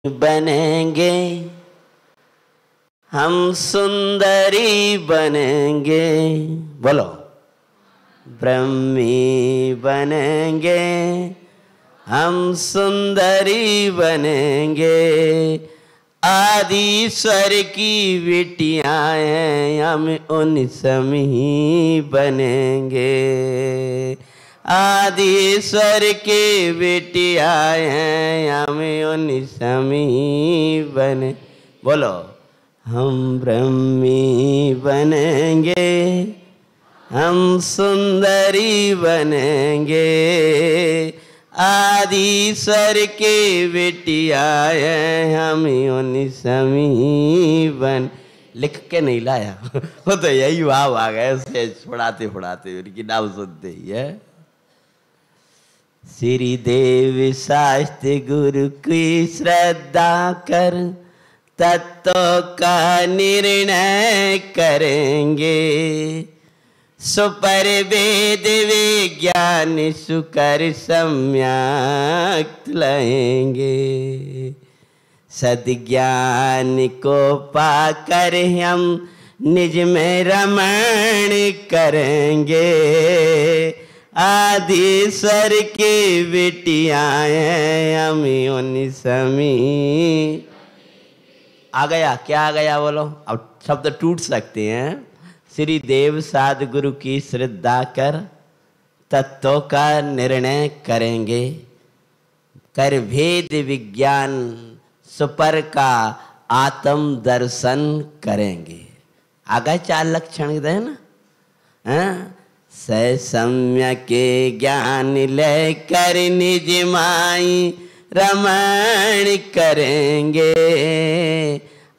बनेंगे, हम सुंदरी बनेंगे। बोलो, ब्रह्मी बनेंगे, हम सुंदरी बनेंगे। आदिश्वर की बेटियां हैं, हम उन समी बनेंगे। आदिश्वर के बेटियां हैं, हम उन समी बने। बोलो, हम ब्रह्मी बनेंगे, हम सुंदरी बनेंगे। आदिश्वर के बेटियां हैं, हम उन समी बन। लिख के नहीं लाया वो तो यही भाव आ गए उससे पढ़ाते पढ़ाते उनकी नाम सुनते ही है। श्री देव शास्त्र गुरु की श्रद्धा कर, तत्व का निर्णय करेंगे। सुपर वेद विज्ञान सुकर सम्यक लेंगे। सद्ज्ञान को पाकर हम निज में रमण करेंगे। आदिश्वर की बेटियां हैं, हम उन समी। आ गया क्या आ गया बोलो, अब शब्द टूट सकते हैं। श्री देव साध गुरु की श्रद्धा कर, तत्वों का निर्णय करेंगे। कर भेद विज्ञान सुपर का आत्म दर्शन करेंगे। आगे 4 लक्षण दे ना। सम्य के ज्ञान लेकर निज माई रमण करेंगे।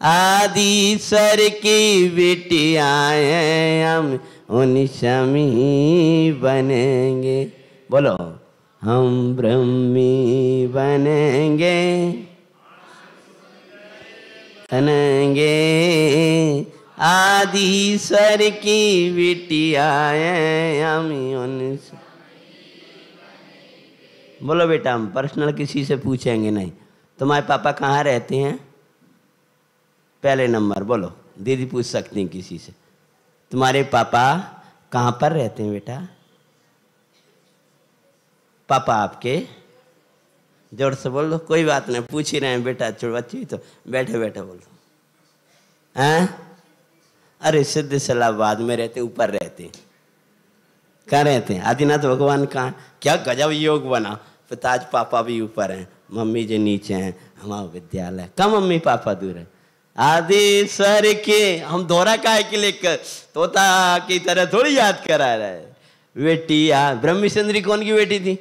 आदिश्वर की बेटियां हैं, हम उन समी बनेंगे। बोलो, हम ब्रह्मी बनेंगे, बनेंगे। आदिश्वर की बेटियां हैं, हम उन। बोलो बेटा, हम पर्सनल किसी से पूछेंगे नहीं। तुम्हारे पापा कहाँ रहते हैं? पहले नंबर बोलो, दीदी पूछ सकती हैं किसी से। तुम्हारे पापा कहाँ पर रहते हैं बेटा? पापा आपके? जोर से बोल दो, कोई बात नहीं, पूछ ही रहे हैं बेटा, बच्ची तो बैठे बैठे बोल दो। अरे सिद्ध सलाबाद में रहते, ऊपर रहते। कहाँ रहते हैं? आदिनाथ भगवान कहाँ? क्या गजब योग बना। पिताज पापा भी ऊपर हैं, मम्मी जी नीचे हैं। हमारा विद्यालय कहाँ मम्मी पापा दूर है। आदिश्वर के हम दोहरा काहे के लेकर तोता की तरह थोड़ी याद करा रहे। बेटी ब्रह्मी सुंदरी कौन की बेटी थी?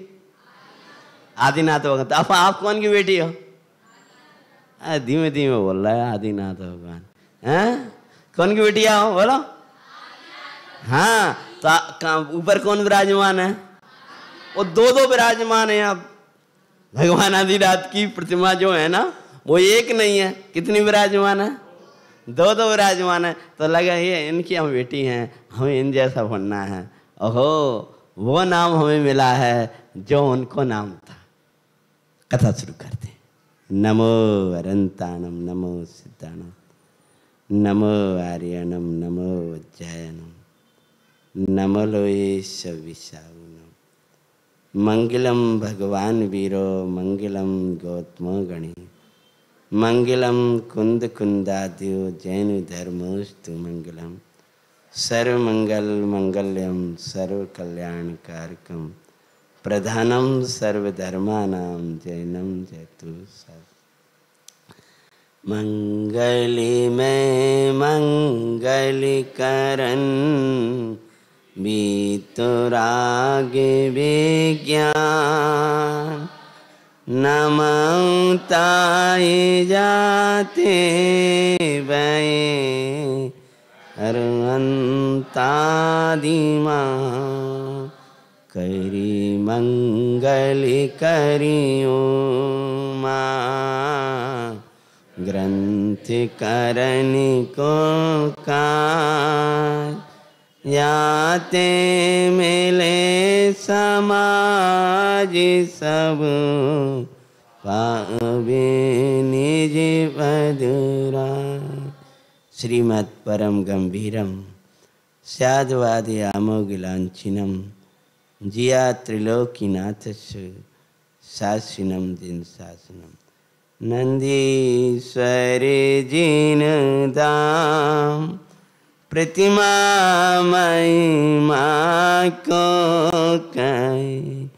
आदिनाथ भगवान। अब आप कौन की बेटी हो? धीमे धीमे बोल रहा है आदिनाथ भगवान। कौन की बेटी हो बोलो? हाँ, तो ऊपर कौन विराजमान है? वो दो विराजमान है। अब भगवान आदिनाथ की प्रतिमा जो है ना, वो एक नहीं है, कितनी विराजमान है? 2 विराजमान है। तो लगा ये इनकी हम बेटी हैं, हमें इन जैसा बनना है। ओहो, वो नाम हमें मिला है जो उनको नाम था। कथा शुरू करते हैं। नमो अरंतानम, नमो सिद्धानम, नमो आर्यनम, नमो वज्जायनम, नमो लोयेश विशावनम। मंगलम भगवान वीरो, मंगलम गौतमो गणी, मंगलम कुंद कुंदाद्यो जैन धर्मोस्तु मंगलम। सर्वमंगल मंगल्यम सर्व कल्याण कारकम, प्रधानम सर्वधर्मानां जैनम जयतु सब। मंगली में मंगली करन, बीतुराग विज्ञान। नमताए जाते बये अरहंतादिमा। करी मंगल करियो माँ, ग्रंथ करन को कार। याते मिले समाज सब, पावे निज पदुरा। श्रीमत् परम गंभीरम स्याद्वादयामोगिलांछिनम जिया त्रिलोकीनाथस्य शासिनम दिन शासनम। नंदीश्वर जिन दाम प्रतिमा महिमा को कई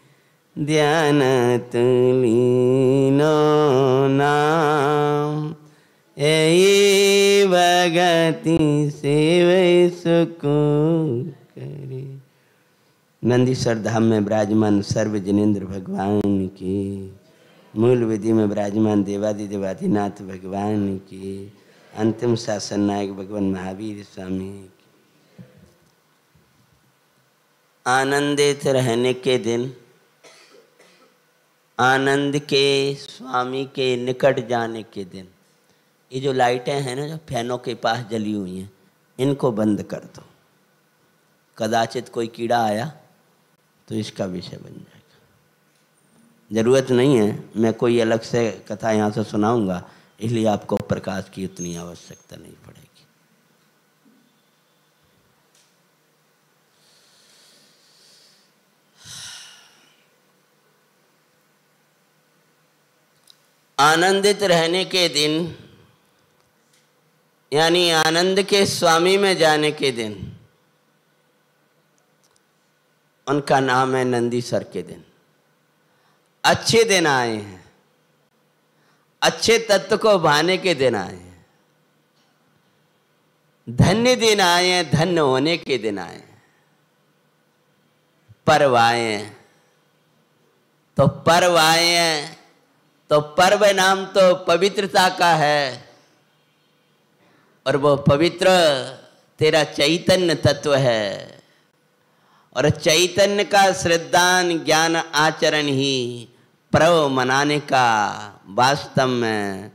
ध्यानत लीनो नाम। ऐ भगति सेव सुको करे। नंदीश्वर धाम में विराजमान सर्व जिनेन्द्र भगवान की, मूल विधि में विराजमान देवादि देवादिनाथ भगवान की, अंतिम शासन नायक भगवान महावीर स्वामी की। आनंदित रहने के दिन, आनंद के स्वामी के निकट जाने के दिन, ये जो लाइटें हैं ना जो फैनों के पास जली हुई हैं, इनको बंद कर दो। कदाचित कोई कीड़ा आया तो इसका विषय बन जाएगा। ज़रूरत नहीं है मैं कोई अलग से कथा यहाँ से सुनाऊंगा, इसलिए आपको प्रकाश की उतनी आवश्यकता नहीं पड़ेगी। आनंदित रहने के दिन यानी आनंद के स्वामी में जाने के दिन, उनका नाम है नंदीश्वर के दिन। अच्छे दिन आए हैं, अच्छे तत्व को भाने के दिन आए हैं, धन्य दिन आए हैं, धन्य होने के दिन आए हैं। पर्व आए हैं तो पर्व आए हैं तो पर्व नाम तो पवित्रता का है, और वो पवित्र तेरा चैतन्य तत्व है। और चैतन्य का श्रद्धान ज्ञान आचरण ही पर्व मनाने का वास्तव में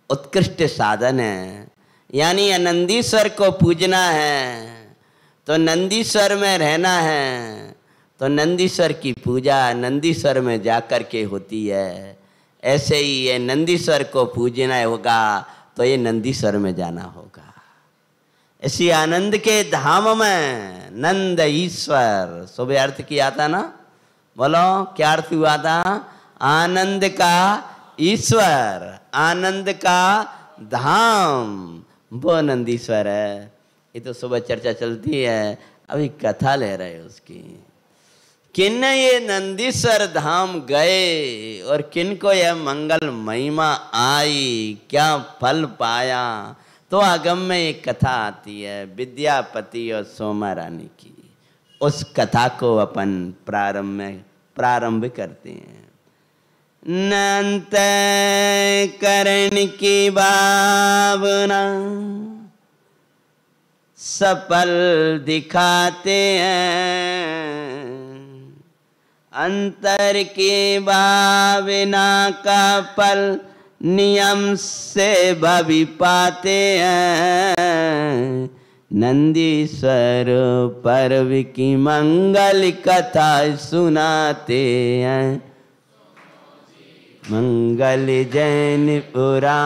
उत्कृष्ट साधन है। यानी नंदीश्वर को पूजना है तो नंदीश्वर में रहना है, तो नंदीश्वर की पूजा नंदीश्वर में जाकर के होती है। ऐसे ही ये नंदीश्वर को पूजना होगा तो ये नंदीश्वर में जाना होगा। इसी आनंद के धाम में नंद ईश्वर, सुबह अर्थ किया था ना, बोलो क्या अर्थ हुआ था? आनंद का ईश्वर, आनंद का धाम, वो नंदीश्वर है। ये तो सुबह चर्चा चलती है, अभी कथा ले रहे हैं उसकी। किन ये नंदीश्वर धाम गए और किन को यह मंगल महिमा आई, क्या फल पाया, तो आगम में एक कथा आती है विद्यापति और सोमा रानी की। उस कथा को अपन प्रारंभ करते हैं। नंत करण की भावना सफल दिखाते हैं, अंतर की भावना का फल नियम से भवि पाते हैं। नंदीश्वर पर्व की मंगल कथा सुनाते हैं। मंगल जैन पुरा।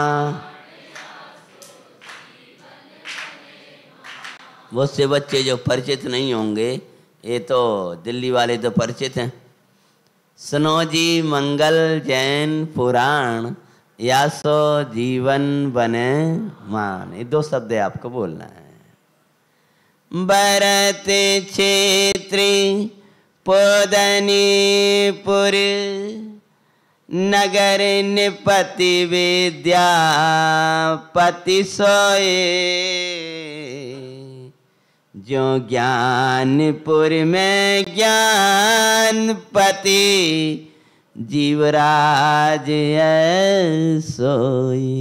बहुत से बच्चे जो परिचित नहीं होंगे, ये तो दिल्ली वाले तो परिचित हैं। सुनो जी मंगल जैन पुराण, या सो जीवन बने मान। ये दो शब्द आपको बोलना है। भरत क्षेत्री पोदनीपुर, नगर निपति विद्यापति सोए। जो ज्ञानपुर में ज्ञानपति, जीवराज सोई।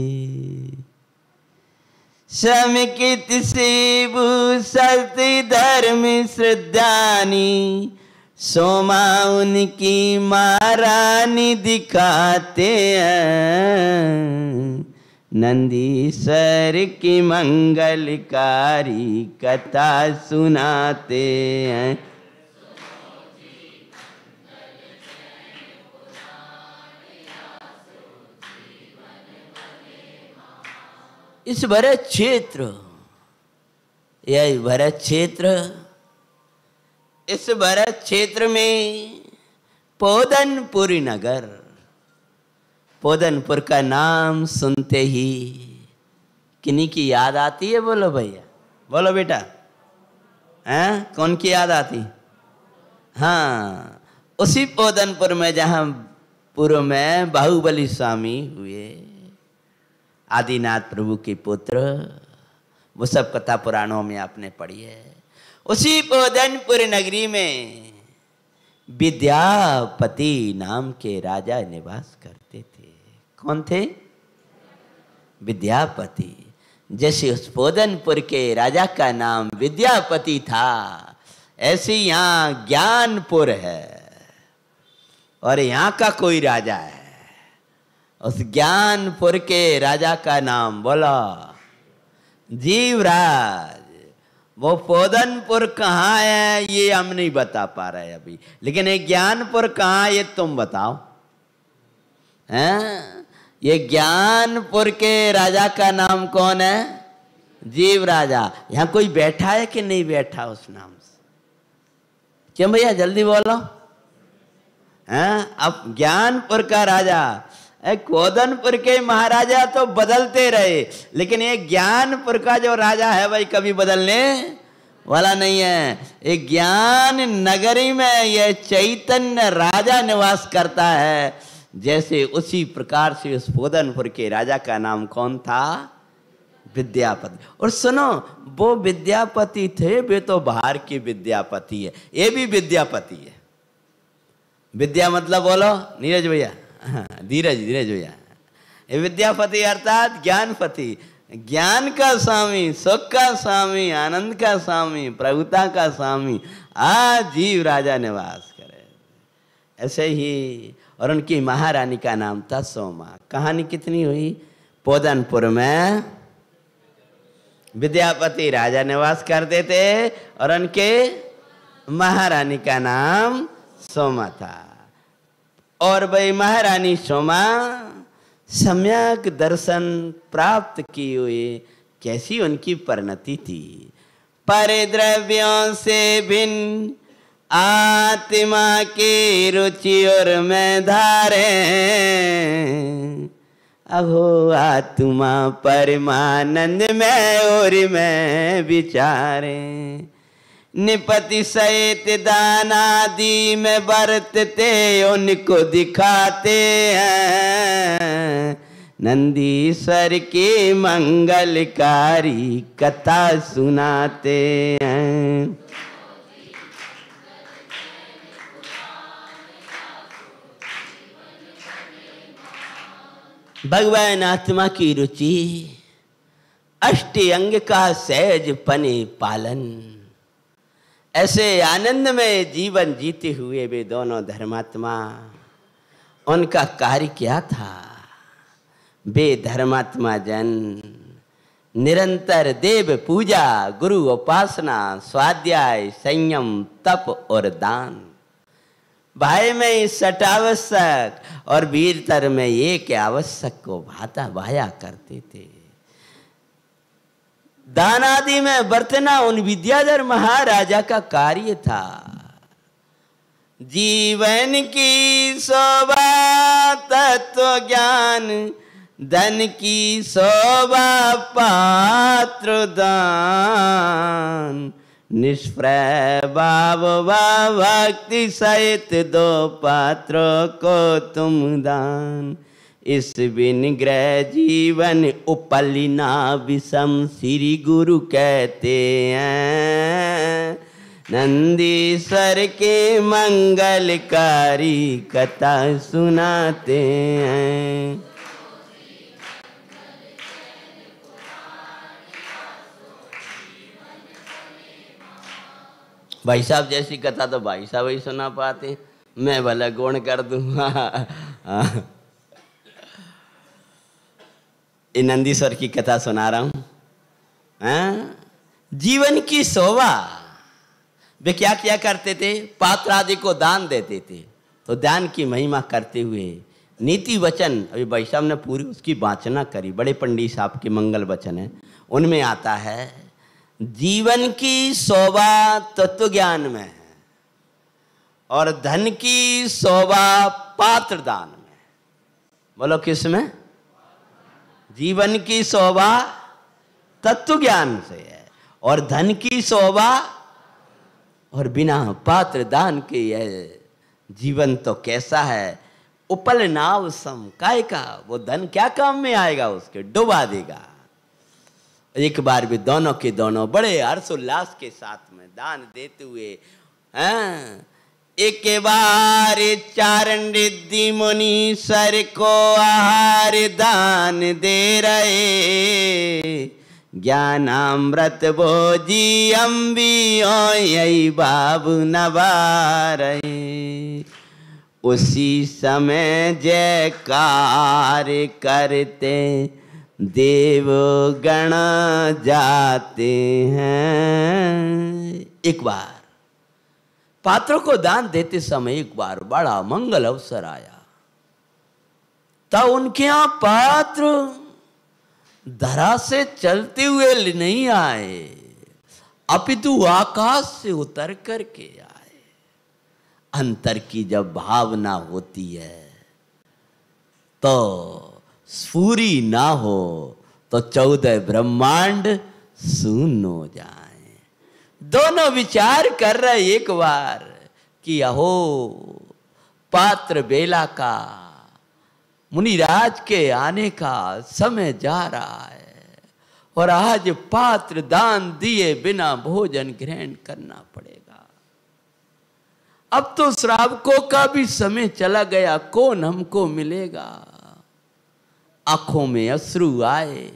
समिकित शिवु सती धर्म श्रद्धानी, सोमा उनकी महारानी दिखाते हैं। नंदीश्वर की मंगलकारी कथा सुनाते हैं। इस भरत क्षेत्र, यह भरत क्षेत्र, इस भरत क्षेत्र में पोदनपुर नगर, पोदनपुर का नाम सुनते ही किन्हीं की याद आती है? बोलो भैया, बोलो बेटा, हैं? कौन की याद आती? हाँ, उसी पोदनपुर में जहां पूर्व में बाहुबली स्वामी हुए, आदिनाथ प्रभु के पुत्र, वो सब कथा पुराणों में आपने पढ़ी है। उसी पोदनपुर नगरी में विद्यापति नाम के राजा निवास करते थे। कौन थे? विद्यापति। जैसे उस पोदनपुर के राजा का नाम विद्यापति था, ऐसे यहाँ ज्ञानपुर है और यहाँ का कोई राजा है। उस ज्ञानपुर के राजा का नाम बोला जीवराज। वो पोदनपुर कहाँ है ये हम नहीं बता पा रहे अभी, लेकिन ये ज्ञानपुर कहाँ है ये तुम बताओ। हैं? ये ज्ञानपुर के राजा का नाम कौन है? जीव राजा। यहाँ कोई बैठा है कि नहीं बैठा उस नाम से? क्यों भैया, जल्दी बोलो। हैं? अब ज्ञानपुर का राजा, पोदनपुर के महाराजा तो बदलते रहे, लेकिन ये ज्ञानपुर का जो राजा है भाई कभी बदलने वाला नहीं है। एक ज्ञान नगरी में यह चैतन्य राजा निवास करता है। जैसे उसी प्रकार से उस पोदनपुर के राजा का नाम कौन था? विद्यापति। और सुनो, वो विद्यापति थे, वे तो बाहर के विद्यापति है, ये भी विद्यापति है। विद्या मतलब बोलो नीरज भैया, धीरज भैया। ये विद्यापति अर्थात ज्ञानपति, ज्ञान का स्वामी, सुख का स्वामी, आनंद का स्वामी, प्रभुता का स्वामी आज जीव राजा निवास करे। ऐसे ही, और उनकी महारानी का नाम था सोमा। कहानी कितनी हुई? पोदनपुर में विद्यापति राजा निवास करते थे और उनके महारानी का नाम सोमा था। और भाई महारानी सोमा सम्यक दर्शन प्राप्त किए हुए, कैसी उनकी परिणति थी। परिद्रव्यों से भिन्न आत्मा की रुचि और मैं धारे, अहो आत्मा परमानंद में और मैं विचारे। निपति सहित दानादि में बरतते उनको दिखाते हैं, नंदीश्वर की मंगलकारी कथा सुनाते हैं। भगवान आत्मा की रुचि, अष्टअंग का सहज पने पालन, ऐसे आनंद में जीवन जीते हुए वे दोनों धर्मात्मा, उनका कार्य क्या था? वे धर्मात्मा जन निरंतर देव पूजा, गुरु उपासना, स्वाध्याय, संयम, तप और दान, भाई में सटावश्यक और वीरतर में एक आवश्यक को भाता भाया करते थे। दान आदि में बरतना उन विद्याधर महाराजा का कार्य था। जीवन की शोभा तत्व ज्ञान, धन की शोभा पात्र दान, निष्प्रय भाव भक्ति सहित दो पात्रों को तुम दान। इस बिन ग्रह जीवन उपलिना विषम श्री गुरु कहते हैं, नंदीश्वर के मंगलकारी कथा सुनाते हैं। भाई साहब जैसी कथा तो भाई साहब ही सुना पाते, मैं भला गुण कर दूंगा। ये नंदीश्वर की कथा सुना रहा हूं। जीवन की शोभा, वे क्या क्या करते थे? पात्र आदि को दान देते थे। तो दान की महिमा करते हुए नीति वचन, अभी भाई साहब ने पूरी उसकी वाचना करी, बड़े पंडित साहब के मंगल वचन है, उनमें आता है जीवन की शोभा तत्व ज्ञान में है और धन की शोभा पात्र दान में। बोलो किस में? जीवन की शोभा तत्व ज्ञान से है और धन की शोभा, और बिना पात्र दान के यह जीवन तो कैसा है, उपल नाव सम काय का, वो धन क्या काम में आएगा, उसके डुबा देगा। एक बार भी दोनों के दोनों बड़े हर्षोल्लास के साथ में दान देते हुए, एक बार चारण रिद्धि मुनि सर को आहार दान दे रहे, ज्ञानामृत भोजी अम्बी यही बाबू नवारे। उसी समय जयकार करते देव गण जाते हैं। एक बार पात्रों को दान देते समय एक बार बड़ा मंगल अवसर आया, तब उनके यहां पात्र धरा से चलते हुए नहीं आए, अपितु आकाश से उतर करके आए। अंतर की जब भावना होती है तो सूरी ना हो तो 14 ब्रह्मांड शून्य हो जाए। दोनों विचार कर रहे एक बार कि अहो पात्र बेला का, मुनिराज के आने का समय जा रहा है और आज पात्र दान दिए बिना भोजन ग्रहण करना पड़ेगा। अब तो श्रावकों का भी समय चला गया, कौन हमको मिलेगा। आंखों में अश्रु आए।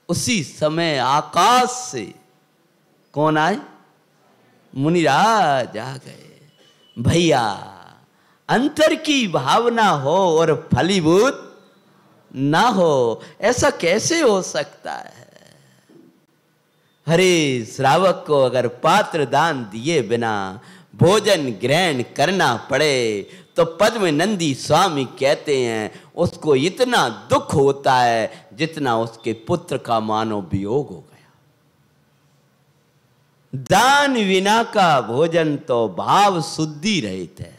उसी समय आकाश से कौन आए? मुनिराज आ गए। भैया अंतर की भावना हो और फलीभूत ना हो, ऐसा कैसे हो सकता है? हरे श्रावक को अगर पात्र दान दिए बिना भोजन ग्रहण करना पड़े तो पद्म नंदी स्वामी कहते हैं उसको इतना दुख होता है जितना उसके पुत्र का मानो वियोग हो गया। दान विना का भोजन तो भाव शुद्धि रहित है।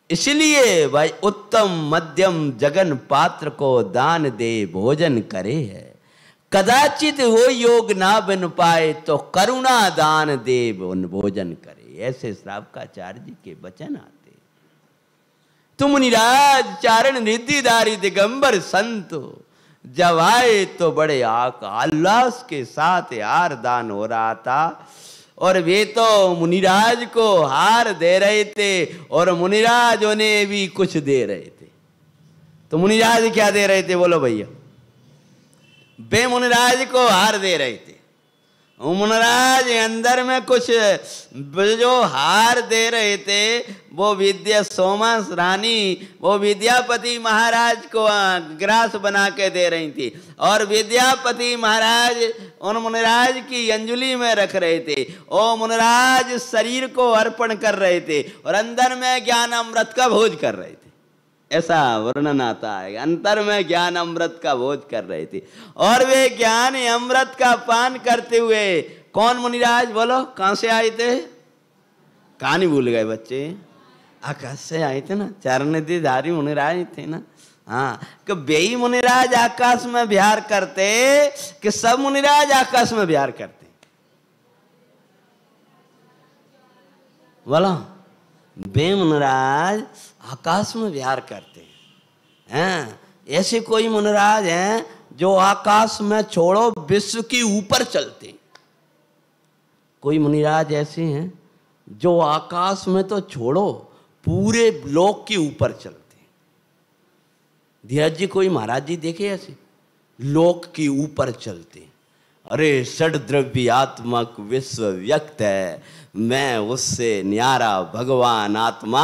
इसलिए भाई उत्तम मध्यम जगन पात्र को दान दे भोजन करे है। कदाचित हो योग ना बन पाए तो करुणा दान दे भोजन करे। ऐसे श्रावकाचार्य जी के वचन आते। तुम मुनिराज चारण रिद्धिधारी दिगंबर संत जब आए तो बड़े उल्लास के साथ हार दान हो रहा था और वे तो मुनिराज को हार दे रहे थे और मुनिराज उन्हें भी कुछ दे रहे थे। तो मुनिराज क्या दे रहे थे बोलो भैया? वे मुनिराज को हार दे रहे थे। मुनिराज अंदर में कुछ जो हार दे रहे थे वो विद्या सोमस रानी वो विद्यापति महाराज को ग्रास बना के दे रही थी और विद्यापति महाराज उन मुनिराज की अंजलि में रख रहे थे। ओ मुनिराज शरीर को अर्पण कर रहे थे और अंदर में ज्ञान अमृत का भोज कर रहे थे। ऐसा वर्णन आता है, अंतर में ज्ञान अमृत का भोज कर रहे थे और वे ज्ञान अमृत का पान करते हुए कौन मुनिराज बोलो? कहां से आए थे? कहानी भूल गए बच्चे? आकाश से आए थे ना, चरणधारी मुनिराज थे ना। हाँ, कि बेई मुनिराज आकाश में विहार करते कि सब मुनिराज आकाश में विहार करते? बोलो, बे मुनिराज आकाश में विहार करते हैं। ऐसे कोई मुनिराज हैं जो आकाश में छोड़ो विश्व के ऊपर चलते। कोई मुनिराज ऐसे हैं जो आकाश में तो छोड़ो पूरे लोक के ऊपर चलते। धीरज जी कोई महाराज जी देखे ऐसे लोक के ऊपर चलते? अरे षड द्रव्यात्मक विश्व व्यक्त है, मैं उससे न्यारा भगवान आत्मा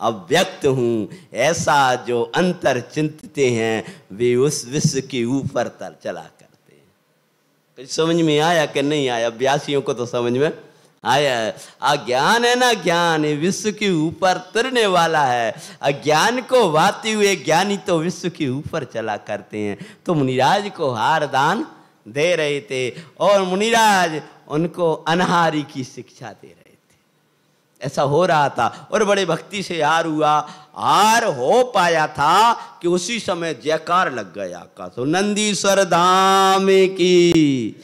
अव्यक्त हूं। ऐसा जो अंतर चिंतते हैं वे उस विश्व के ऊपर चला करते हैं। समझ में आया कि नहीं आया? अभ्यासियों को तो समझ में आया अज्ञान है ना, ज्ञान विश्व के ऊपर तुरने वाला है। अज्ञान को वाते हुए ज्ञानी तो विश्व के ऊपर चला करते हैं। तो मुनिराज को हार दान दे रहे थे और मुनिराज उनको अनहारी की शिक्षा दे रहे थे। ऐसा हो रहा था और बड़े भक्ति से हार हुआ। हार हो पाया था कि उसी समय जयकार लग गया का। तो नंदीश्वर धाम की,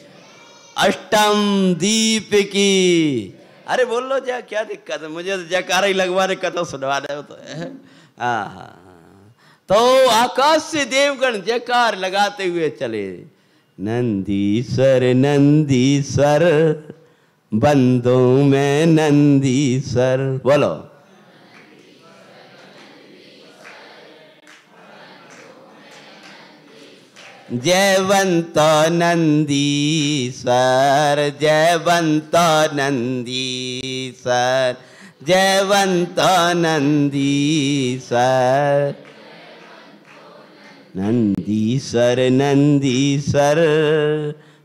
अष्टम दीप की। अरे बोल लो जय, क्या दिक्कत है, मुझे तो जयकार ही लगवाने का तो सुनवा रहे हो तो। तो आकाश से देवगण जयकार लगाते हुए चले। नंदीश्वर नंदीश्वर बंदों में नंदीश्वर, बोलो। जयवंत नंदीश्वर, जयवंत नंदीश्वर, जयवंत नंदीश्वर, नंदीश्वर नंदीश्वर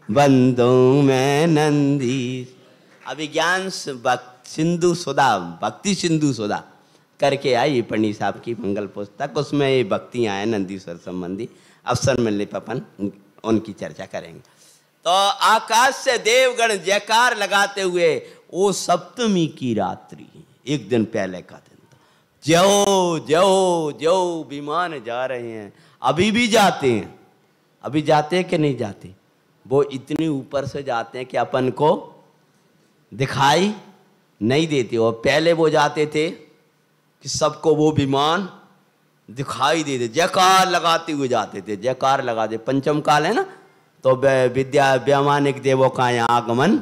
बंदों में नंदीश्वर। अभिज्ञान सिंधु सुधा, भक्ति सिंधु सुधा करके आई पंडित साहब की मंगल पुस्तक, उसमें ये भक्तियाँ हैं नंदीश्वर संबंधी। अवसर मिलने पर अपन उनकी चर्चा करेंगे। तो आकाश से देवगण जयकार लगाते हुए, वो सप्तमी की रात्रि, एक दिन पहले का दिन था। जो जो जो विमान जा रहे हैं, अभी भी जाते हैं, अभी जाते हैं कि नहीं जाते? वो इतनी ऊपर से जाते हैं कि अपन को दिखाई नहीं देते। और पहले वो जाते थे कि सबको वो विमान दिखाई देते, जयकार लगाते हुए जाते थे, जयकार लगाते। पंचम काल है ना, तो विद्या वैमानिक देवों का यहाँ आगमन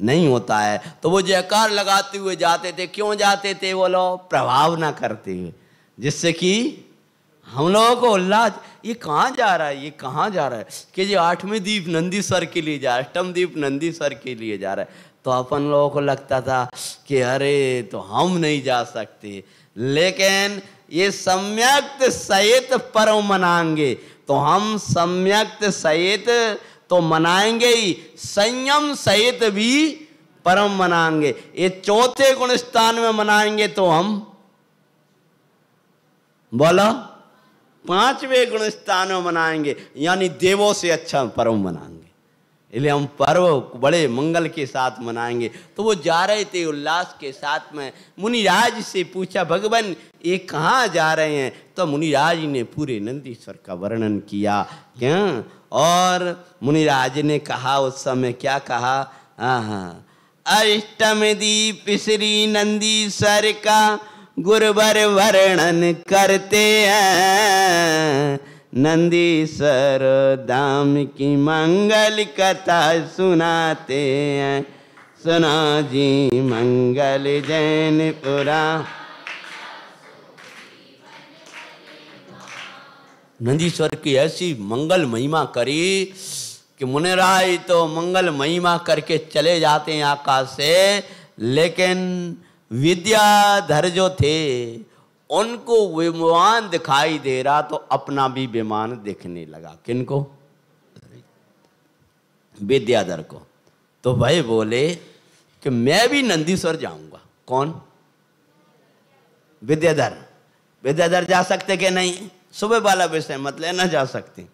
नहीं होता है, तो वो जयकार लगाते हुए जाते थे। क्यों जाते थे? वो लोग प्रभाव ना करते हुए, जिससे कि हम लोगों को उल्लास, ये कहाँ जा रहा है, ये कहाँ जा रहा है, कि ये 8वें दीप नंदीश्वर के लिए जा रहा है, अष्टम दीप नंदीश्वर के लिए जा रहा है। तो अपन लोगों को लगता था कि अरे तो हम नहीं जा सकते, लेकिन ये सम्यक्त सहित पर्व मनाएंगे, तो हम सम्यक्त सहित तो मनाएंगे ही, संयम सहित भी पर्व मनाएंगे। ये चौथे गुण स्थान में मनाएंगे तो हम, बोलो, 5वें गुण स्थान में मनाएंगे, यानी देवों से अच्छा पर्व मनाएंगे। इसलिए हम पर्व बड़े मंगल के साथ मनाएंगे। तो वो जा रहे थे उल्लास के साथ में। मुनिराज से पूछा, भगवान ये कहाँ जा रहे हैं? तो मुनिराज ने पूरे नंदीश्वर का वर्णन किया। क्या? और मुनिराज ने कहा, उस समय क्या कहा? अष्टम दीप श्री नंदीश्वर का गुरुवर वर्णन करते हैं, नंदीश्वर धाम की मंगल कथा सुनाते हैं। सुना जी मंगल जैनपुरा। नंदीश्वर की ऐसी मंगल महिमा करी कि मुनिराज तो मंगल महिमा करके चले जाते हैं आकाश से, लेकिन विद्याधर जो थे उनको विमान दिखाई दे रहा, तो अपना भी विमान दिखने लगा। किनको? विद्याधर को। तो भाई बोले कि मैं भी नंदीश्वर जाऊंगा। कौन? विद्याधर। विद्याधर जा सकते कि नहीं? सुबह वाला विषय मत लेना, जा सकते।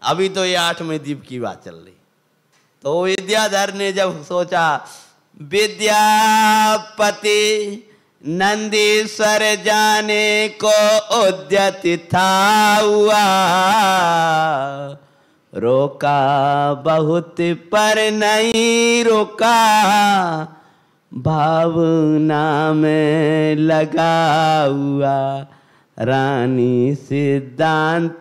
अभी तो ये 8वें दीप की बात चल रही। तो विद्याधर ने जब सोचा, विद्यापति नंदीश्वर जाने को उद्यत था हुआ, रोका बहुत पर नहीं रोका, भावना में लगा हुआ। रानी सिद्धांत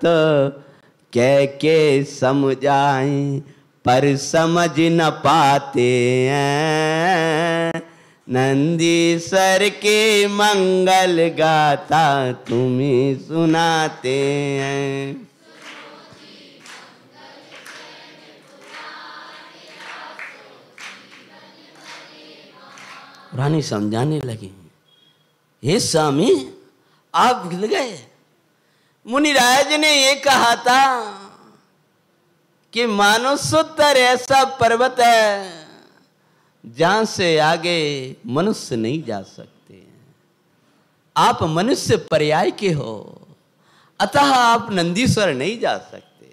कह के समझाएं पर समझ न पाते हैं, नंदीश्वर के मंगल गाथा तुम्हें सुनाते हैं। रानी समझाने लगी, हे स्वामी आप भूल गए, मुनिराज ने ये कहा था कि मानसोत्तर ऐसा पर्वत है जहां से आगे मनुष्य नहीं जा सकते। आप मनुष्य पर्याय के हो, अतः आप नंदीश्वर नहीं जा सकते।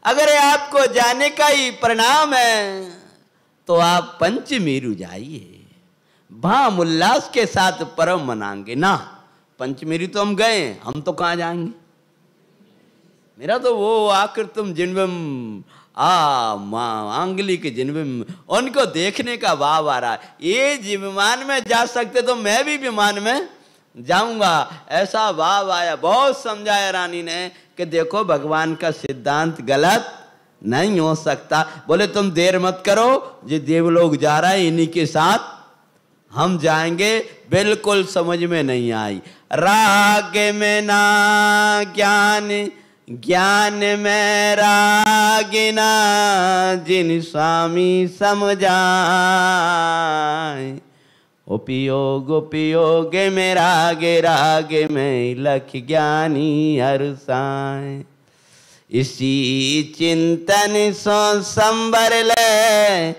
अगर आपको जाने का ही परिणाम है तो आप पंचमेरु जाइए, वहां उल्लास के साथ पर्व मनाएंगे ना। पंचमेरु तो हम गए, हम तो कहां जाएंगे। मेरा तो वो आकर तुम जिनवम आंगली के जिनवम उनको देखने का भाव आ रहा है। ये विमान में जा सकते तो मैं भी विमान में जाऊंगा, ऐसा भाव आया। बहुत समझाया रानी ने कि देखो भगवान का सिद्धांत गलत नहीं हो सकता। बोले तुम देर मत करो, जो देवलोक जा रहा है इन्हीं के साथ हम जाएंगे। बिल्कुल समझ में नहीं आई। राग में ना ज्ञान, ज्ञान में रागिना, जिन स्वामी समझाए। उपयोग उपयोग में रागे, रागे में लख ज्ञानी हर्षाए। इसी चिंतन सो संबर ले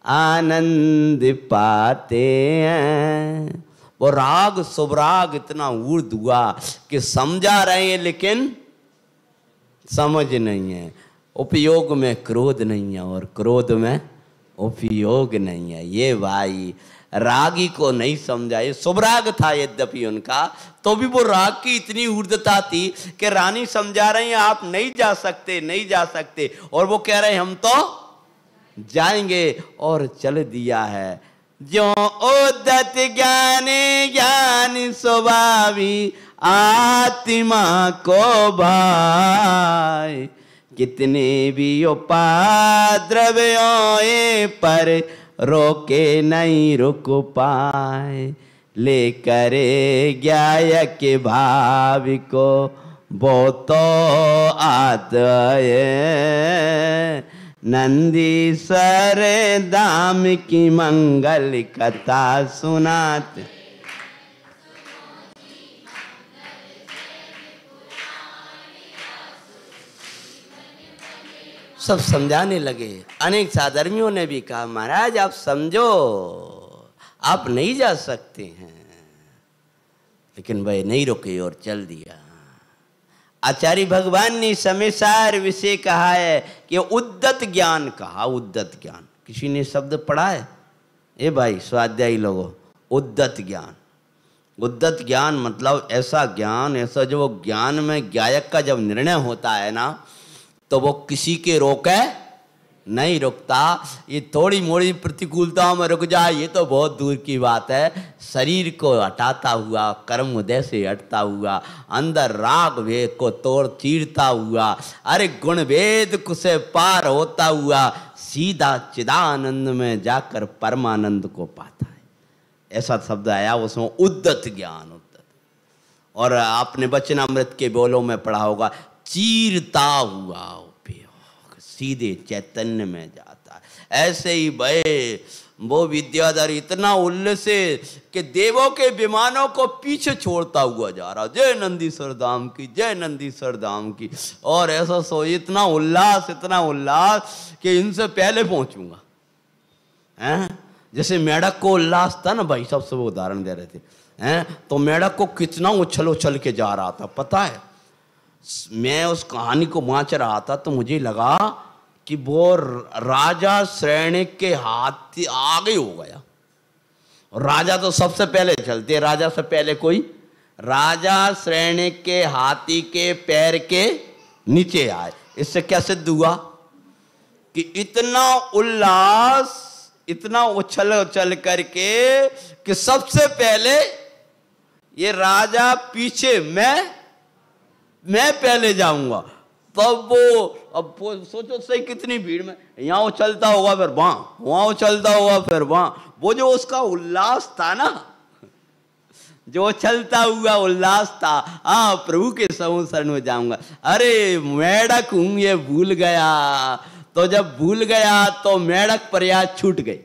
आनंद पाते हैं। वो राग सुबराग इतना ऊर्ध हुआ कि समझा रहे हैं लेकिन समझ नहीं है। उपयोग में क्रोध नहीं है और क्रोध में उपयोग नहीं है। ये भाई रागी को नहीं समझा। ये सुबराग था यद्यपि उनका, तो भी वो राग की इतनी ऊर्धता थी कि रानी समझा रही हैं आप नहीं जा सकते, नहीं जा सकते, और वो कह रहे हैं हम तो जाएंगे, और चल दिया है। जो उद्दत ज्ञानी ज्ञान स्वभावी आत्मा को भाई। कितने भी उपद्रव्यों पर रोके नहीं रुक पाए। लेकर ज्ञाय के भाव को वो तो आते नंदीश्वर धाम की मंगल कथा सुनाते। सब समझाने लगे। अनेक साधर्मियों ने भी कहा महाराज आप समझो, आप नहीं जा सकते हैं, लेकिन वह नहीं रुके और चल दिया। आचार्य भगवान ने समयसार विषय कहा है कि उद्दत ज्ञान कहा। उद्दत ज्ञान किसी ने शब्द पढ़ा है? ए भाई स्वाध्यायी लोगों, उद्दत ज्ञान। उद्दत ज्ञान मतलब ऐसा ज्ञान, ऐसा जो ज्ञान में गायक का जब निर्णय होता है ना, तो वो किसी के रोके नहीं रुकता। ये थोड़ी मोड़ी प्रतिकूलताओं में रुक जाए ये तो बहुत दूर की बात है। शरीर को हटाता हुआ, कर्म उदय से हटता हुआ, अंदर राग वेद को तोड़ चीरता हुआ, अरे गुण वेद से पार होता हुआ सीधा चिदानंद में जाकर परमानंद को पाता है। ऐसा शब्द आया उसमें, उद्दत ज्ञान। उद्दत, और आपने वचनामृत के बोलों में पढ़ा होगा, चीरता हुआ उपयोग, सीधे चैतन्य में जाता है। ऐसे ही भय वो विद्याधर इतना उल्लासित कि देवों के विमानों को पीछे छोड़ता हुआ जा रहा, जय नंदीश्वर धाम की, जय नंदीश्वर धाम की। और ऐसा सो इतना उल्लास कि इनसे पहले पहुंचूंगा। हैं जैसे मेढक को उल्लास था ना भाई, सबसे वो उदाहरण दे रहे थे। हैं तो मेढक को कितना उछल के जा रहा था पता है। मैं उस कहानी को वाँच रहा था तो मुझे लगा कि वो राजा श्रेणिक के हाथ आगे हो गया। राजा तो सबसे पहले चलते, राजा से पहले कोई, राजा श्रेणिक के हाथी के पैर के नीचे आए। इससे क्या सिद्ध हुआ कि इतना उल्लास, इतना उछल करके कि सबसे पहले ये राजा पीछे, मैं पहले जाऊंगा। तब वो, अब वो सोचो सही कितनी भीड़ में, यहाँ उछलता होगा फिर वहां उछलता होगा फिर वहां। वो जो उसका उल्लास था ना, जो चलता हुआ उल्लास था, हाँ प्रभु के समूह शरण में जाऊंगा। अरे मेढक हूं ये भूल गया। तो जब भूल गया तो मेढक प्रयास छूट गई।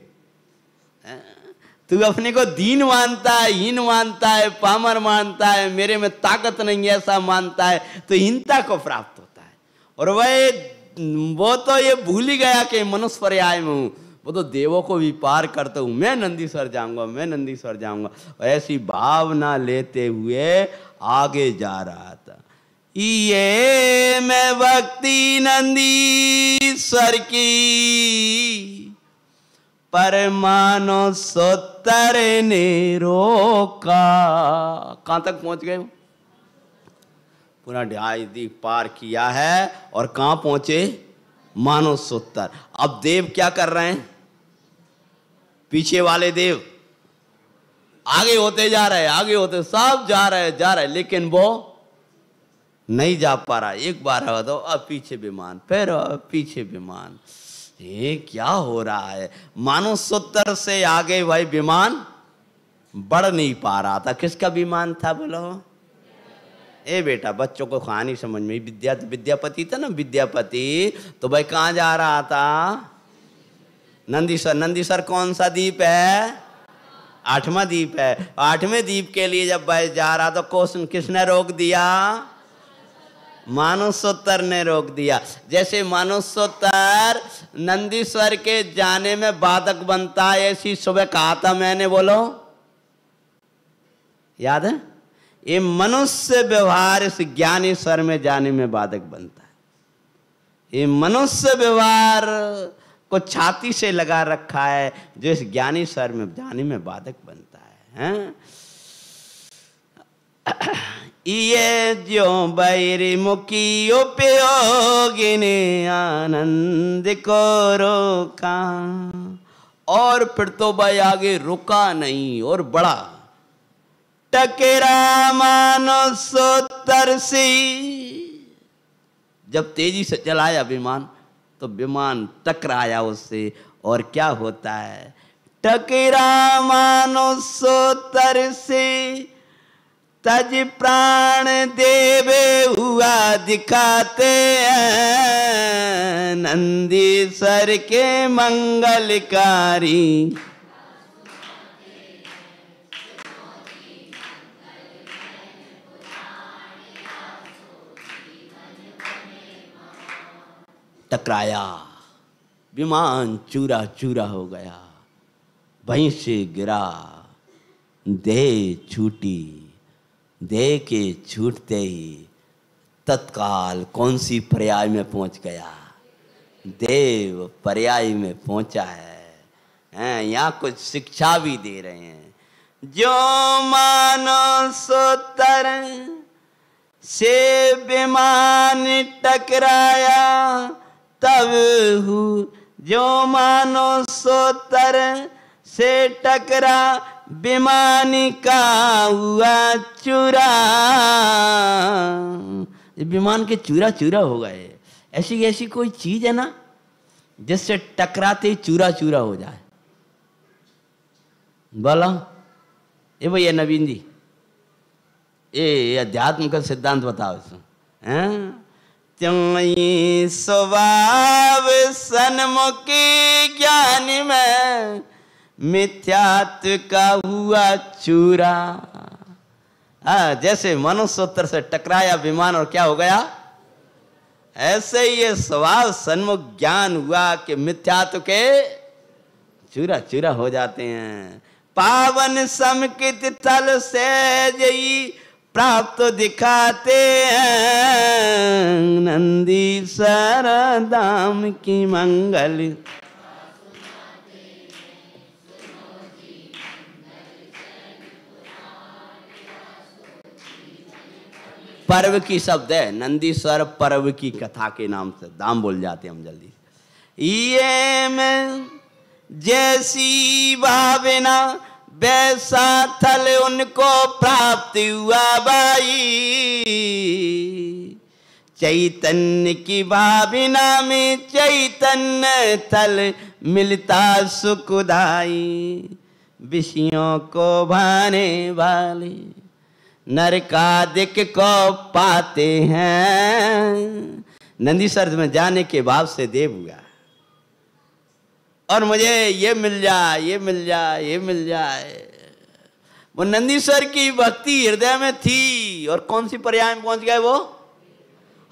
तू अपने को दीन मानता है, हीन मानता है, पामर मानता है, मेरे में ताकत नहीं है ऐसा मानता है, तो हीनता को प्राप्त होता है। और वो तो ये भूल ही गया कि मनुष्य पर्याय में हूं। वो तो देवों को भी पार करता हूँ, मैं नंदीश्वर जाऊंगा, मैं नंदीश्वर जाऊंगा। ऐसी भावना लेते हुए आगे जा रहा था। ये मैं भक्ति नंदीश्वर की पर मानो सोतर ने रोका। कहां तक पहुंच गए? पूरा 2.5 दीप पार किया है और कहां पहुंचे? मानो सोतर। अब देव क्या कर रहे हैं? पीछे वाले देव आगे होते जा रहे हैं, आगे होते सब जा रहे, लेकिन वो नहीं जा पा रहा। एक बार हो तो अब पीछे विमान, फिर पीछे विमान। ये क्या हो रहा है? मानो सोतर से आगे भाई विमान बढ़ नहीं पा रहा था। किसका विमान था बोलो? ए बेटा, बच्चों को कहानी समझ में, विद्यापति था ना, विद्यापति तो भाई कहाँ जा रहा था? नंदीश्वर। नंदीश्वर कौन सा द्वीप है? 8वां द्वीप है। 8वें द्वीप के लिए जब भाई जा रहा तो क्वेश्चन किसने रोक दिया? मानसोत्तर ने रोक दिया। जैसे मानसोत्तर नंदीश्वर के जाने में बाधक बनता है, ऐसी सुबह कहा था मैंने, बोलो याद है? ये मनुष्य व्यवहार इस ज्ञानेश्वर में जाने में बाधक बनता है। ये मनुष्य व्यवहार को छाती से लगा रखा है जो इस ज्ञानेश्वर में जाने में बाधक बनता है। ये जो बैरी मुखी उपयोगिनी आनंद को रोका। और फिर तो भाई आगे रुका नहीं और बढ़ा। टकरा मानो सोतर से। जब तेजी से चलाया विमान तो विमान टकराया उससे। और क्या होता है? टकरा मानो सोतर से तज प्राण देवे हुआ दिखाते हैं नंदीश्वर के मंगलकारी। टकराया, विमान चूरा चूरा हो गया, वहीं से गिरा, देह छूटी। देह के छूटते ही तत्काल कौन सी पर्याय में पहुंच गया? देव पर्याय में पहुंचा है। यहाँ कुछ शिक्षा भी दे रहे हैं। जो मानो सोतर से विमान टकराया तब हूँ। जो मानो सोतर से टकरा विमान का हुआ चूरा। विमान के चूरा चूरा हो गए। ऐसी ऐसी कोई चीज है ना जिससे टकराते ही चूरा चूरा हो जाए? बोलो ये भैया नवीन जी, ये अध्यात्म का सिद्धांत बताओ इसमें। त्यों स्वभाव सन्मुखी ज्ञान में मिथ्यात्व का हुआ चूरा। जैसे मनुष्योत्तर से टकराया विमान और क्या हो गया? ऐसे ही ये स्वभाव सन्मुख ज्ञान हुआ कि मिथ्यात्व के चूरा चूरा हो जाते हैं। पावन समकित तल से जई प्राप्त दिखाते हैं नंदीश्वर धाम की मंगल। पर्व की शब्द है, नंदीश्वर पर्व की कथा के नाम से दाम बोल जाते हम जल्दी। ये मैं जैसी भावना वैसा थल उनको प्राप्त हुआ भाई। चैतन्य की भावना में चैतन्य थल मिलता सुखदाई। विषयों को भाने वाले नरकादिक को पाते हैं। नंदीश्वर में जाने के बाद से देव हुआ और मुझे ये मिल जाए, ये मिल जाए, ये मिल जाए। वो नंदीश्वर की भक्ति हृदय में थी और कौन सी पर्याय में पहुंच गए वो?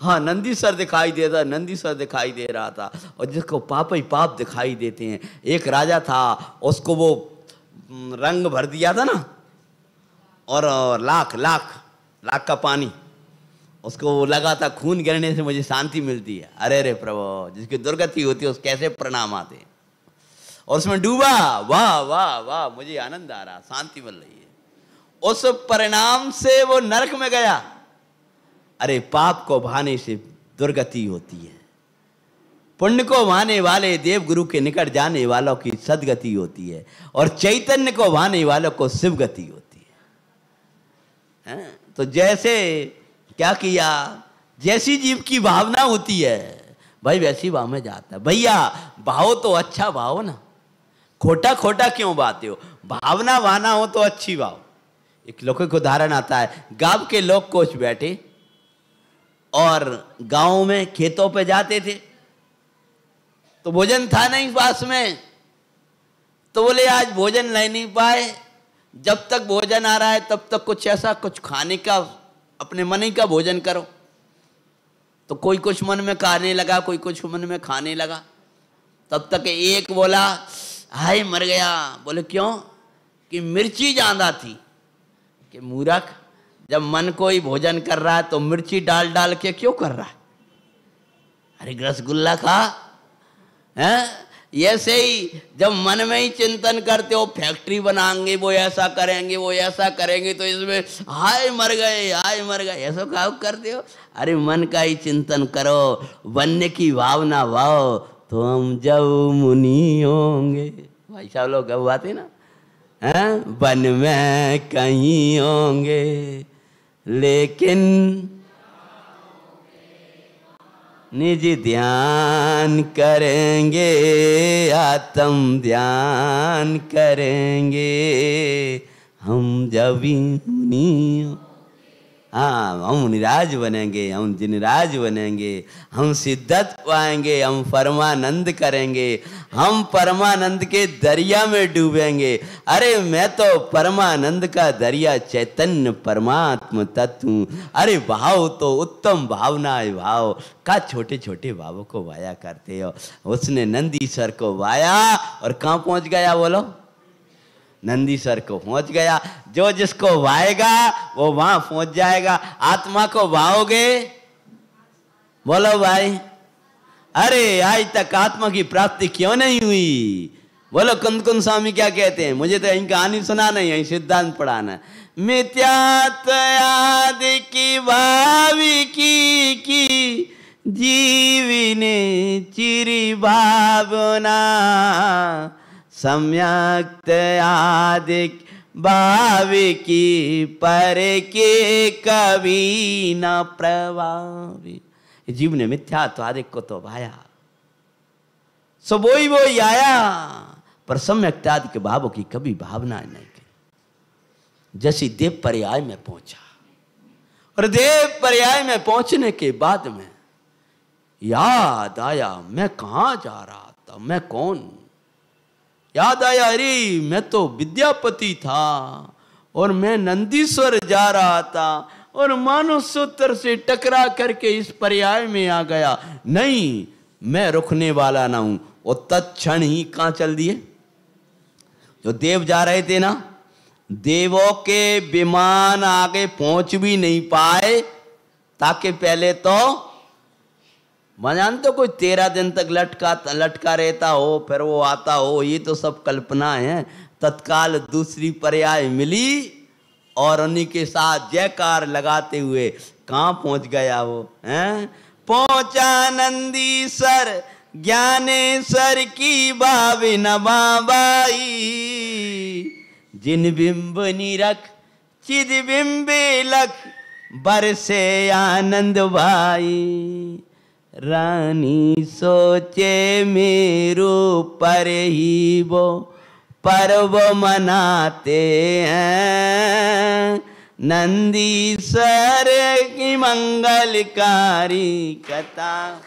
हाँ, नंदीसर दिखाई देता, नंदीसर दिखाई दे रहा था। और जिसको पाप ही पाप दिखाई देते हैं। एक राजा था, उसको वो रंग भर दिया था ना, और लाख लाख लाख का पानी उसको लगा था, खून गिरने से मुझे शांति मिलती है। अरे रे प्रभु, जिसकी दुर्गति होती है उस कैसे परिणाम आते हैं। और उसमें डूबा, वाह वाह वाह, मुझे आनंद आ रहा, शांति मिल रही है। उस परिणाम से वो नरक में गया। अरे पाप को भाने से दुर्गति होती है, पुण्य को भाने वाले देव गुरु के निकट जाने वालों की सदगति होती है, और चैतन्य को भाने वालों को शिवगति होती है। तो जैसे क्या किया, जैसी जीव की भावना होती है भाई वैसी भाव में जाता है। भैया भाव तो अच्छा भाव ना, खोटा खोटा क्यों बाते हो, भावना वाना हो तो अच्छी भाव। एक लौकिक उदाहरण आता है, गांव के लोग कुछ बैठे और गांव में खेतों पे जाते थे, तो भोजन था नहीं पास में, तो बोले आज भोजन ले नहीं पाए, जब तक भोजन आ रहा है तब तक कुछ ऐसा कुछ खाने का, अपने मन ही का भोजन करो। तो कोई कुछ मन में खाने लगा, कोई कुछ मन में खाने लगा। तब तक एक बोला हाय मर गया। बोले क्यों? कि मिर्ची ज्यादा थी। कि मूर्ख, जब मन को ही भोजन कर रहा है तो मिर्ची डाल डाल के क्यों कर रहा है? अरे रसगुल्ला खा है। ऐसे ही जब मन में ही चिंतन करते हो फैक्ट्री बनाएंगे, वो ऐसा करेंगे, वो ऐसा करेंगे, तो इसमें हाय मर गए, हाय मर गए, ऐसा क्या करते हो? अरे मन का ही चिंतन करो, बनने की भावना भाव, तो हम जब मुनि होंगे। भाई साहब लोग गवाते ना, हैं वन में कहीं होंगे लेकिन निज ध्यान करेंगे, आत्म ध्यान करेंगे हम जब मुनि। हाँ, हम मुनिराज बनेंगे, हम जिनराज बनेंगे, हम सिद्धत पाएंगे, हम परमानंद करेंगे, हम परमानंद के दरिया में डूबेंगे। अरे मैं तो परमानंद का दरिया चैतन्य परमात्म तत्व हूँ। अरे भाव तो उत्तम भावना है, भाव का छोटे छोटे भावों को वाया करते हो। उसने नंदीश्वर को वाया और कहाँ पहुँच गया बोलो? नंदीश्वर को पहुंच गया। जो जिसको वाएगा वो वहां पहुंच जाएगा। आत्मा को वाओगे बोलो भाई, अरे आज तक आत्मा की प्राप्ति क्यों नहीं हुई? बोलो कुंद स्वामी क्या कहते हैं? मुझे तो यही कहानी सुना नहीं, यही सिद्धांत पढ़ाना। मिथ्यात्व की भावी की जीवी ने चिरी भावना, सम्यक्त आदिक भावी की पर के कभी न प्रभावी। जीव ने मिथ्यात्वादिक को तो भाया, सो वो आया, पर सम्यक्त आदिक भावों की कभी भावना नहीं की। जैसी देव पर्याय में पहुंचा, और देव पर्याय में पहुंचने के बाद में याद आया मैं कहां जा रहा था, मैं कौन? याद आया अरे मैं तो विद्यापति था और मैं नंदीश्वर जा रहा था, और मानव सूत्र से टकरा करके इस पर्याय में आ गया। नहीं, मैं रुकने वाला ना हूं। वो तत्क्षण ही कहां चल दिए? जो देव जा रहे थे ना, देवों के विमान आगे पहुंच भी नहीं पाए, ताकि पहले तो जानते हो कोई 13 दिन तक लटका रहता हो, फिर वो आता हो, ये तो सब कल्पना है। तत्काल दूसरी पर्याय मिली और उन्हीं के साथ जयकार लगाते हुए कहाँ पहुंच गया वो? हैं पहुंचा नंदीश्वर ज्ञानेश्वर की भावी नबाबाई, जिन बिंब निरख चिद बिंबे लख बरसे आनंद भाई। रानी सोचे मेरो पर ही वो पर्व मनाते हैं, नंदीश्वर की मंगलकारी कथा।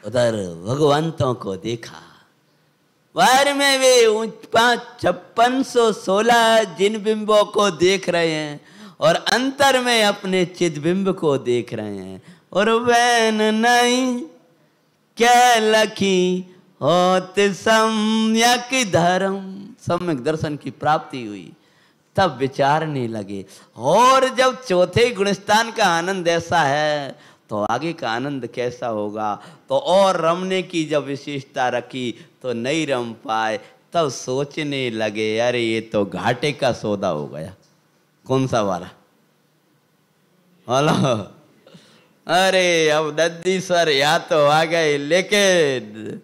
उधर भगवंतों को देखा, पर में वे 5616 जिन बिंबों को देख रहे हैं और अंतर में अपने चिद बिंब को देख रहे हैं। और वैन नहीं क्या लखी होत सम्यक धर्म, सम्यक दर्शन की प्राप्ति हुई। तब विचारने लगे। और जब चौथे गुणस्थान का आनंद ऐसा है तो आगे का आनंद कैसा होगा। तो और रमने की जब विशेषता रखी तो नहीं रम पाए। तब सोचने लगे अरे ये तो घाटे का सौदा हो गया। कौन सा वाला? हेलो, अरे अब नंदीश्वर या तो आ गए, लेकिन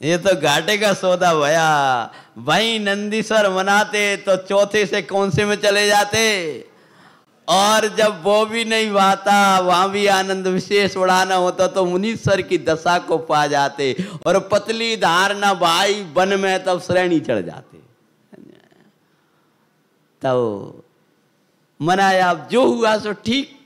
ये तो घाटे का सौदा भया। वहीं नंदीश्वर मनाते तो चौथे से कौन से में चले जाते। और जब वो भी नहीं भाता, वहां भी आनंद विशेष उड़ाना होता तो मुनीश्वर की दशा को पा जाते। और पतली धारना भाई वन में तब श्रेणी चढ़ जाते। तो मनाया, अब जो हुआ सो ठीक।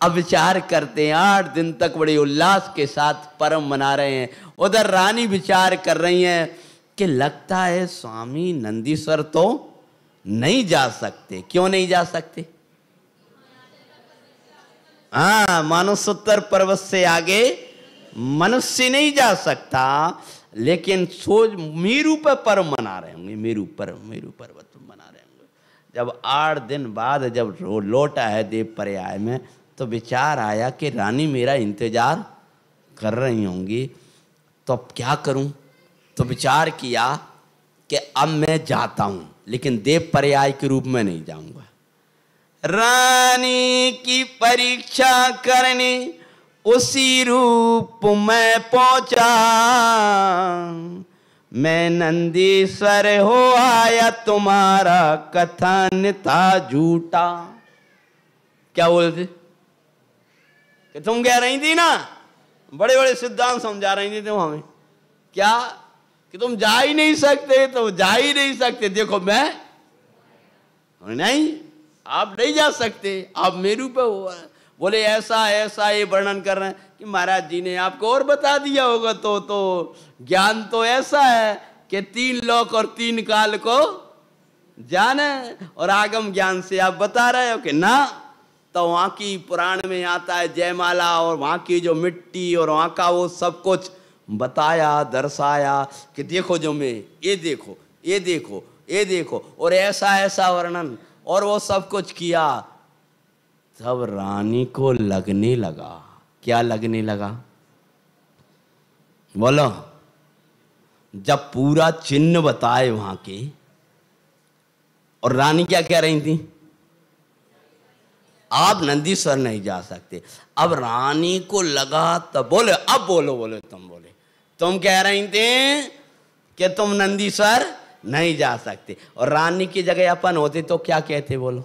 अब विचार करते हैं, 8 दिन तक बड़े उल्लास के साथ परम मना रहे हैं। उधर रानी विचार कर रही हैं कि लगता है स्वामी नंदीश्वर तो नहीं जा सकते। क्यों नहीं जा सकते? हाँ, मानसोत्तर पर्वत से आगे मनुष्य नहीं जा सकता। लेकिन सोच मेरू पर परम मना रहे होंगे, मेरू पर्वत मना रहे होंगे। जब 8 दिन बाद जब लौटा है देव पर्याय में तो विचार आया कि रानी मेरा इंतजार कर रही होंगी, तो अब क्या करूं। तो विचार किया कि अब मैं जाता हूं, लेकिन देव पर्याय के रूप में नहीं जाऊंगा। रानी की परीक्षा करने उसी रूप में पहुंचा, मैं नंदीश्वर हो आया, तुम्हारा कथन था झूठा। क्या बोलते? कि तुम कह रही थी ना, बड़े बड़े सिद्धांत समझा रही थी तुम हमें, क्या कि तुम जा ही नहीं सकते, तो जा ही नहीं सकते। देखो मैं नहीं, आप नहीं जा सकते, आप मेरू पे हो। बोले ऐसा ऐसा ये वर्णन कर रहे हैं कि महाराज जी ने आपको और बता दिया होगा। तो ज्ञान तो ऐसा है कि 3 लोक और 3 काल को जाने। और आगम ज्ञान से आप बता रहे हो कि ना, तो वहाँ की पुराण में आता है जयमाला और वहाँ की जो मिट्टी और वहाँ का वो सब कुछ बताया, दर्शाया कि देखो जो मैं ये देखो, ये देखो, ये देखो, और ऐसा ऐसा वर्णन और वो सब कुछ किया। तब रानी को लगने लगा। क्या लगने लगा? बोलो। जब पूरा चिन्ह बताए वहां के, और रानी क्या कह रही थी? आप नंदीश्वर नहीं जा सकते। अब रानी को लगा, तब बोले, अब बोलो तुम कह रही थी कि तुम नंदीश्वर नहीं जा सकते, और रानी की जगह अपन होते तो क्या कहते? बोलो।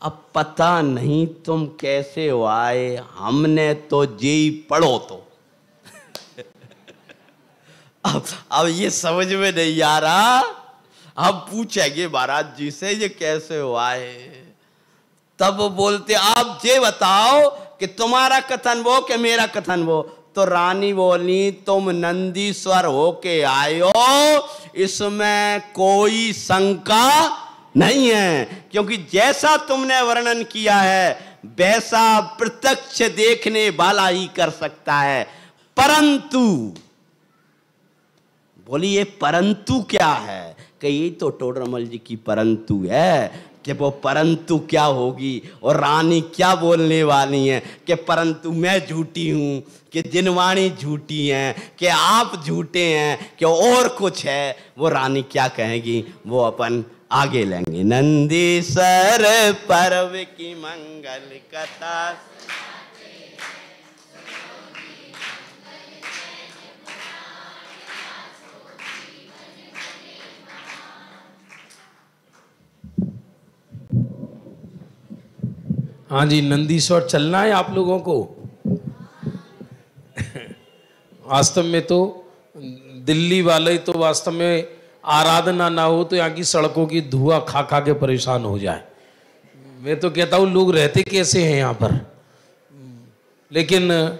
अब पता नहीं तुम कैसे हो आए, हमने तो जी पढ़ो तो। अब ये समझ में नहीं आ रहा। अब पूछेंगे महाराज जी से ये कैसे हो आए। तब वो बोलते आप ये बताओ कि तुम्हारा कथन वो कि मेरा कथन वो। तो रानी बोली तुम नंदीश्वर होके आयो, इसमें कोई शंका नहीं है, क्योंकि जैसा तुमने वर्णन किया है वैसा प्रत्यक्ष देखने वाला ही कर सकता है। परंतु बोलिए, परंतु क्या है? कि ये तो टोडरमल जी की परंतु है कि वो परंतु क्या होगी। और रानी क्या बोलने वाली हैं कि परंतु मैं झूठी हूं, कि जिनवाणी झूठी हैं, कि आप झूठे हैं, कि और कुछ है। वो रानी क्या कहेगी वो अपन आगे लेंगे। नंदीश्वर पर्व की मंगल कथा, हाँ जी, नंदीश्वर चलना है आप लोगों को। वास्तव में तो दिल्ली वाले तो वास्तव में आराधना ना हो तो यहाँ की सड़कों की धुआं खा खा के परेशान हो जाए। मैं तो कहता हूँ लोग रहते कैसे हैं यहाँ पर। लेकिन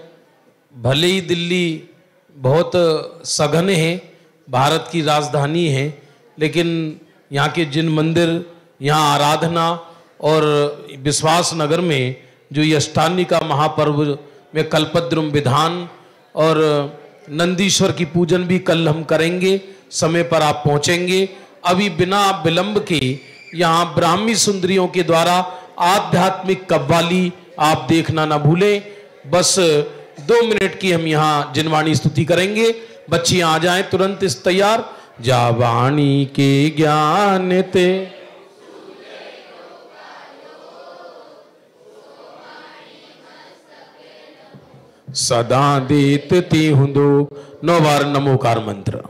भले ही दिल्ली बहुत सघन है, भारत की राजधानी है, लेकिन यहाँ के जिन मंदिर, यहाँ आराधना और विश्वास नगर में जो ये अष्टानी का महापर्व में कल्पद्रुम विधान और नंदीश्वर की पूजन भी कल हम करेंगे। समय पर आप पहुंचेंगे। अभी बिना विलंब के यहाँ ब्राह्मी सुंदरियों के द्वारा आध्यात्मिक कव्वाली आप देखना ना भूलें। बस 2 मिनट की हम यहाँ जिनवाणी स्तुति करेंगे। बच्चियां आ जाएं तुरंत इस तैयार। जा वाणी के ज्ञान ते सदा देत ती हुंदो। 9 बार नमोकार मंत्र।